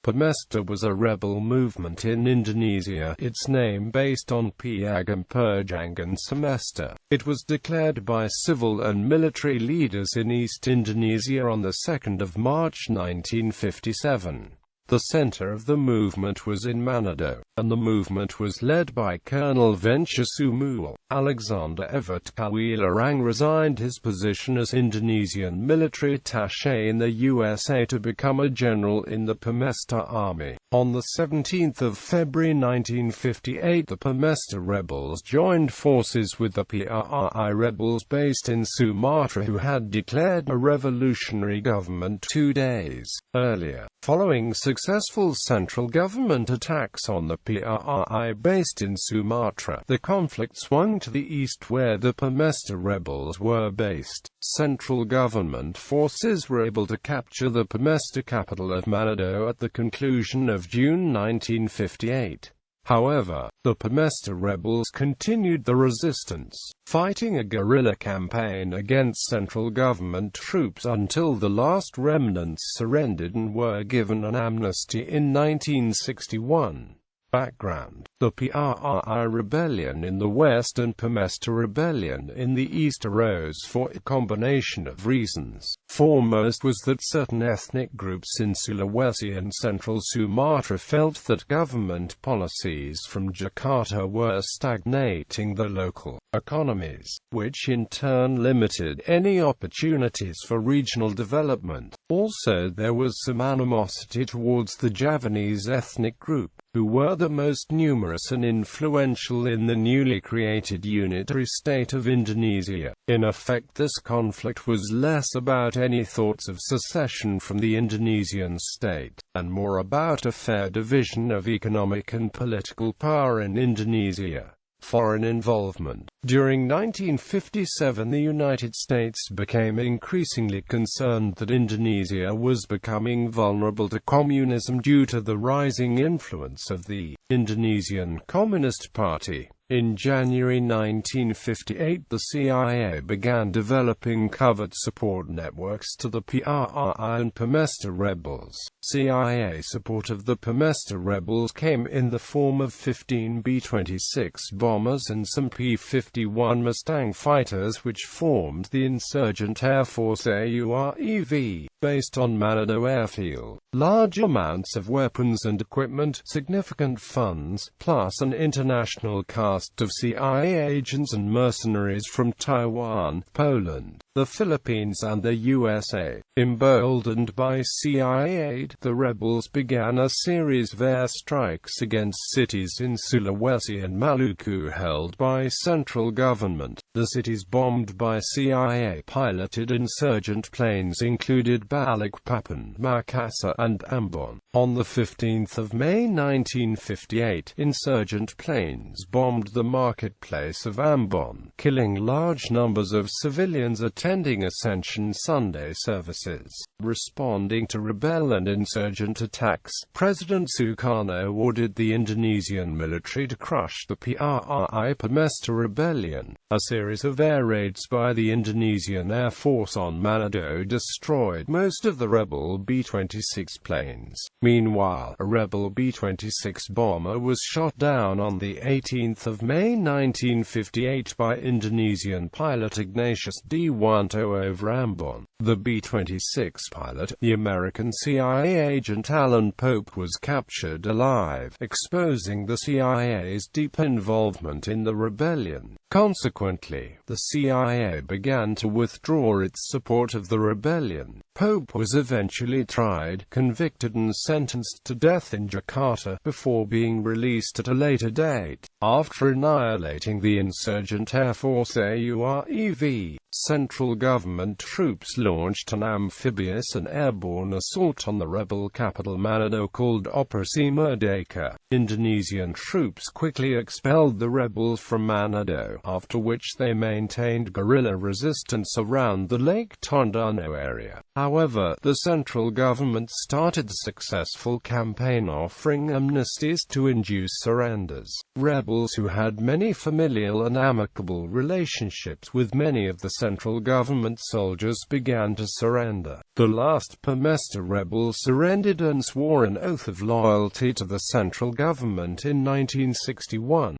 Permesta was a rebel movement in Indonesia, its name based on Piagam Perjuangan Semesta. It was declared by civil and military leaders in East Indonesia on 2 March 1957. The center of the movement was in Manado, and the movement was led by Colonel Ventje Sumual.Alexander. Evert Kawilarang resigned his position as Indonesian military attache in the USA to become a general in the Permesta army. On 17 February 1958, the Permesta rebels joined forces with the PRI rebels based in Sumatra, who had declared a revolutionary government 2 days earlier. Following successful central government attacks on the PRI based in Sumatra, the conflict swung to the east where the Permesta rebels were based. Central government forces were able to capture the Permesta capital of Manado at the conclusion of June 1958. However, the Permesta rebels continued the resistance, fighting a guerrilla campaign against central government troops until the last remnants surrendered and were given an amnesty in 1961. Background: the PRI rebellion in the west and Permesta rebellion in the east arose for a combination of reasons. Foremost was that certain ethnic groups in Sulawesi and central Sumatra felt that government policies from Jakarta were stagnating the local economies, which in turn limited any opportunities for regional development. Also, there was some animosity towards the Javanese ethnic group, who were the most numerous and influential in the newly created unitary state of Indonesia. In effect, this conflict was less about any thoughts of secession from the Indonesian state, and more about a fair division of economic and political power in Indonesia. Foreign involvement. During 1957, the United States became increasingly concerned that Indonesia was becoming vulnerable to communism due to the rising influence of the Indonesian Communist Party. In January 1958, the CIA began developing covert support networks to the PRI and Permesta rebels. CIA support of the Permesta rebels came in the form of 15 B-26 bombers and some P-51 Mustang fighters, which formed the Insurgent Air Force AUREV, based on Manado Airfield. Large amounts of weapons and equipment, significant funds, plus an international cast of CIA agents and mercenaries from Taiwan, Poland, the Philippines and the USA. Emboldened by CIA aid, the rebels began a series of airstrikes against cities in Sulawesi and Maluku held by central government. The cities bombed by CIA-piloted insurgent planes included Balikpapan, Makassar, and Ambon. On 15 May 1958, insurgent planes bombed the marketplace of Ambon, killing large numbers of civilians attending Ascension Sunday services. Responding to rebel and insurgent attacks, President Sukarno ordered the Indonesian military to crush the PRI Permesta rebellion. A series of air raids by the Indonesian Air Force on Manado destroyed most of the rebel B-26 planes. Meanwhile, a rebel B-26 bomber was shot down on 18 May 1958 by Indonesian pilot Ignatius Dewanto over Ambon. The B-26 pilot, the American CIA agent Alan Pope, was captured alive, exposing the CIA's deep involvement in the rebellion. Consequently, the CIA began to withdraw its support of the rebellion. Pope was eventually tried, convicted and sentenced to death in Jakarta, before being released at a later date. After annihilating the insurgent Air Force AUREV, central government troops launched an amphibious and airborne assault on the rebel capital Manado called Operasi Merdeka. Indonesian troops quickly expelled the rebels from Manado. after which they maintained guerrilla resistance around the Lake Tondano area. However, the central government started a successful campaign offering amnesties to induce surrenders. Rebels who had many familial and amicable relationships with many of the central government soldiers began to surrender. The last Permesta rebel surrendered and swore an oath of loyalty to the central government in 1961.